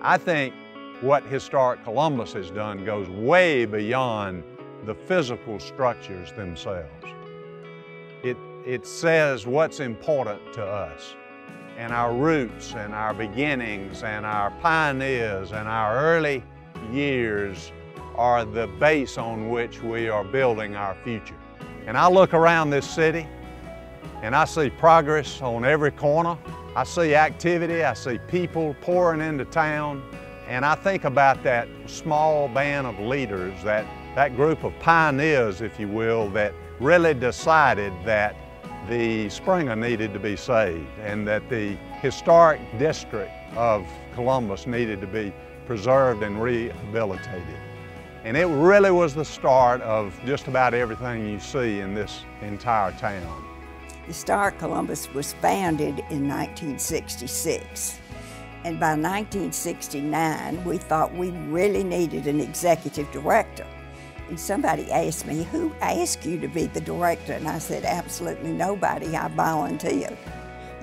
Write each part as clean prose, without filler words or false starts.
I think what Historic Columbus has done goes way beyond the physical structures themselves. It says what's important to us, and our roots and our beginnings and our pioneers and our early years are the base on which we are building our future. And I look around this city and I see progress on every corner. I see activity, I see people pouring into town, and I think about that small band of leaders, that group of pioneers, if you will, that really decided that the Springer needed to be saved and that the historic district of Columbus needed to be preserved and rehabilitated. And it really was the start of just about everything you see in this entire town. Historic Columbus was founded in 1966. And by 1969, we thought we really needed an executive director. And somebody asked me, who asked you to be the director? And I said, absolutely nobody, I volunteered.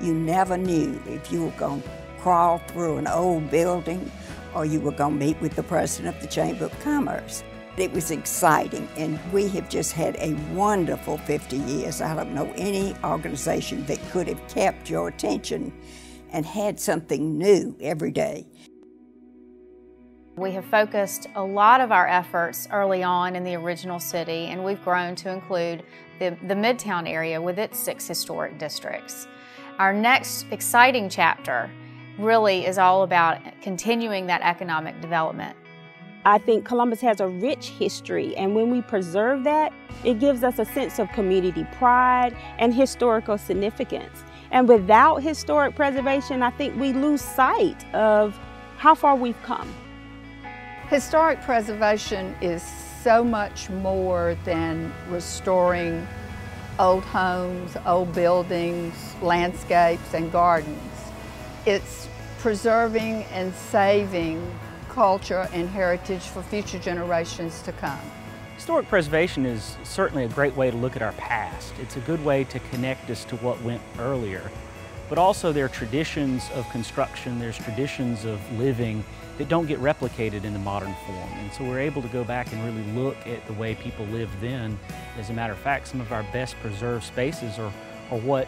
You never knew if you were going to crawl through an old building or you were going to meet with the president of the Chamber of Commerce. It was exciting, and we have just had a wonderful 50 years. I don't know any organization that could have kept your attention and had something new every day. We have focused a lot of our efforts early on in the original city, and we've grown to include the Midtown area with its 6 historic districts. Our next exciting chapter really is all about continuing that economic development. I think Columbus has a rich history, and when we preserve that, it gives us a sense of community pride and historical significance. And without historic preservation, I think we lose sight of how far we've come. Historic preservation is so much more than restoring old homes, old buildings, landscapes, and gardens. It's preserving and saving culture and heritage for future generations to come. Historic preservation is certainly a great way to look at our past. It's a good way to connect us to what went earlier. But also there are traditions of construction, there's traditions of living that don't get replicated in the modern form. And so we're able to go back and really look at the way people lived then. As a matter of fact, some of our best preserved spaces are what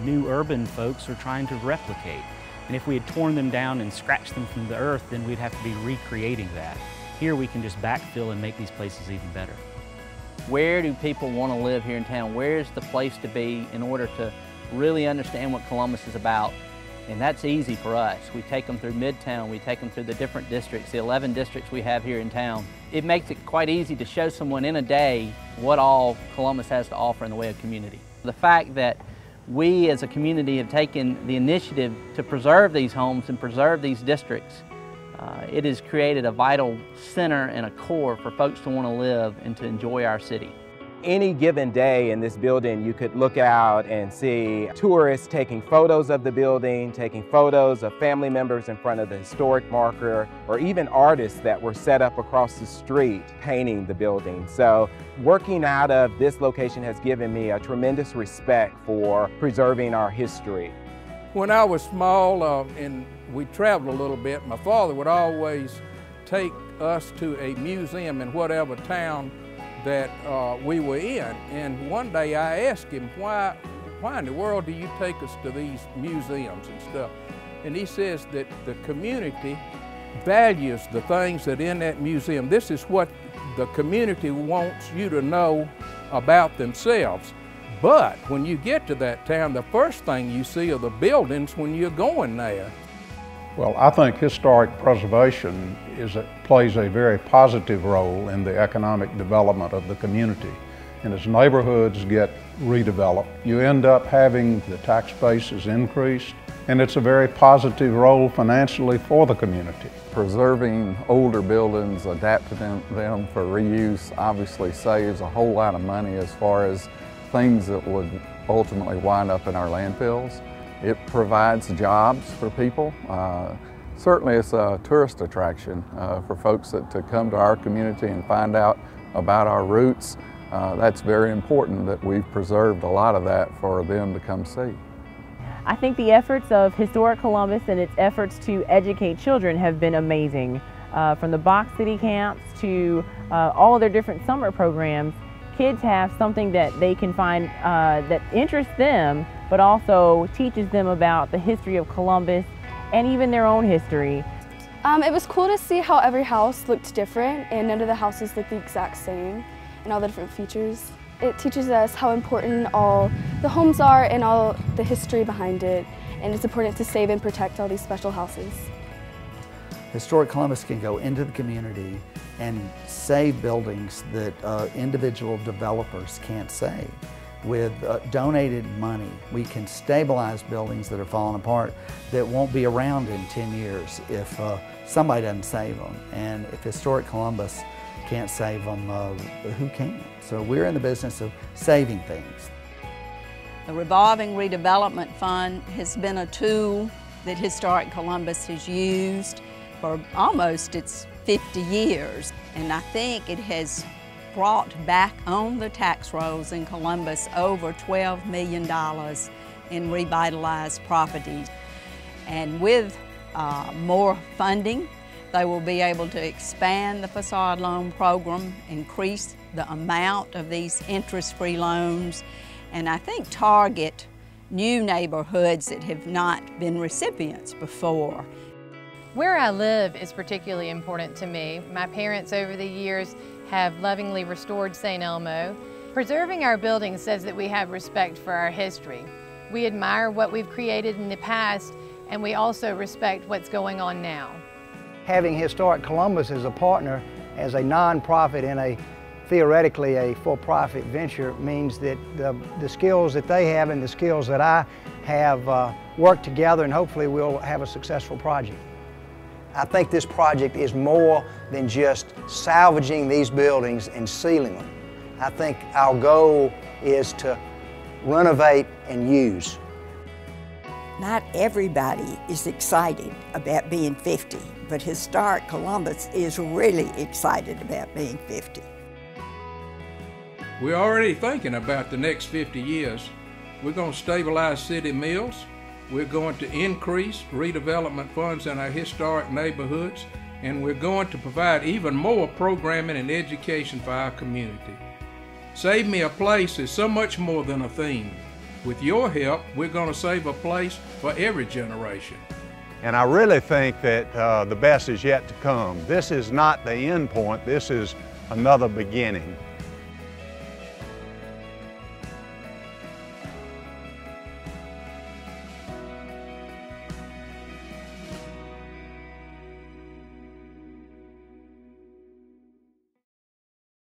new urban folks are trying to replicate. And if we had torn them down and scratched them from the earth, then we'd have to be recreating that. Here we can just backfill and make these places even better. Where do people want to live here in town? Where's the place to be in order to really understand what Columbus is about? And that's easy for us. We take them through Midtown, we take them through the different districts, the 11 districts we have here in town. It makes it quite easy to show someone in a day what all Columbus has to offer in the way of community. The fact that we as a community have taken the initiative to preserve these homes and preserve these districts, it has created a vital center and a core for folks to want to live and to enjoy our city. Any given day in this building, you could look out and see tourists taking photos of the building, taking photos of family members in front of the historic marker, or even artists that were set up across the street painting the building. So working out of this location has given me a tremendous respect for preserving our history. When I was small and we traveled a little bit, my father would always take us to a museum in whatever town that we were in. And one day I asked him, why in the world do you take us to these museums and stuff? And he says that the community values the things that are in that museum. This is what the community wants you to know about themselves. But when you get to that town, the first thing you see are the buildings when you're going there. Well, I think historic preservation plays a very positive role in the economic development of the community. And as neighborhoods get redeveloped, you end up having the tax base is increased, and it's a very positive role financially for the community. Preserving older buildings, adapting them for reuse obviously saves a whole lot of money as far as things that would ultimately wind up in our landfills. It provides jobs for people. Certainly it's a tourist attraction for folks to come to our community and find out about our roots. That's very important that we've preserved a lot of that for them to come see. I think the efforts of Historic Columbus and its efforts to educate children have been amazing. From the Box City camps to all of their different summer programs, kids have something that they can find that interests them, but also teaches them about the history of Columbus and even their own history. It was cool to see how every house looked different and none of the houses looked the exact same and all the different features. It teaches us how important all the homes are and all the history behind it, and it's important to save and protect all these special houses. Historic Columbus can go into the community and save buildings that individual developers can't save. With donated money, we can stabilize buildings that are falling apart that won't be around in 10 years if somebody doesn't save them. And if Historic Columbus can't save them, who can? So we're in the business of saving things. The Revolving Redevelopment Fund has been a tool that Historic Columbus has used for almost its 50 years. And I think it has brought back on the tax rolls in Columbus over $12 million in revitalized properties. And with more funding, they will be able to expand the facade loan program, increase the amount of these interest-free loans, and I think target new neighborhoods that have not been recipients before. Where I live is particularly important to me. My parents over the years have lovingly restored St. Elmo. Preserving our buildings says that we have respect for our history. We admire what we've created in the past, and we also respect what's going on now. Having Historic Columbus as a partner, as a nonprofit and theoretically a for-profit venture, means that the skills that they have and the skills that I have work together, and hopefully we'll have a successful project. I think this project is more than just salvaging these buildings and sealing them. I think our goal is to renovate and use. Not everybody is excited about being 50, but Historic Columbus is really excited about being 50. We're already thinking about the next 50 years. We're going to stabilize city mills. We're going to increase redevelopment funds in our historic neighborhoods, and we're going to provide even more programming and education for our community. Save Me a Place is so much more than a theme. With your help, we're going to save a place for every generation. And I really think that the best is yet to come. This is not the end point, this is another beginning.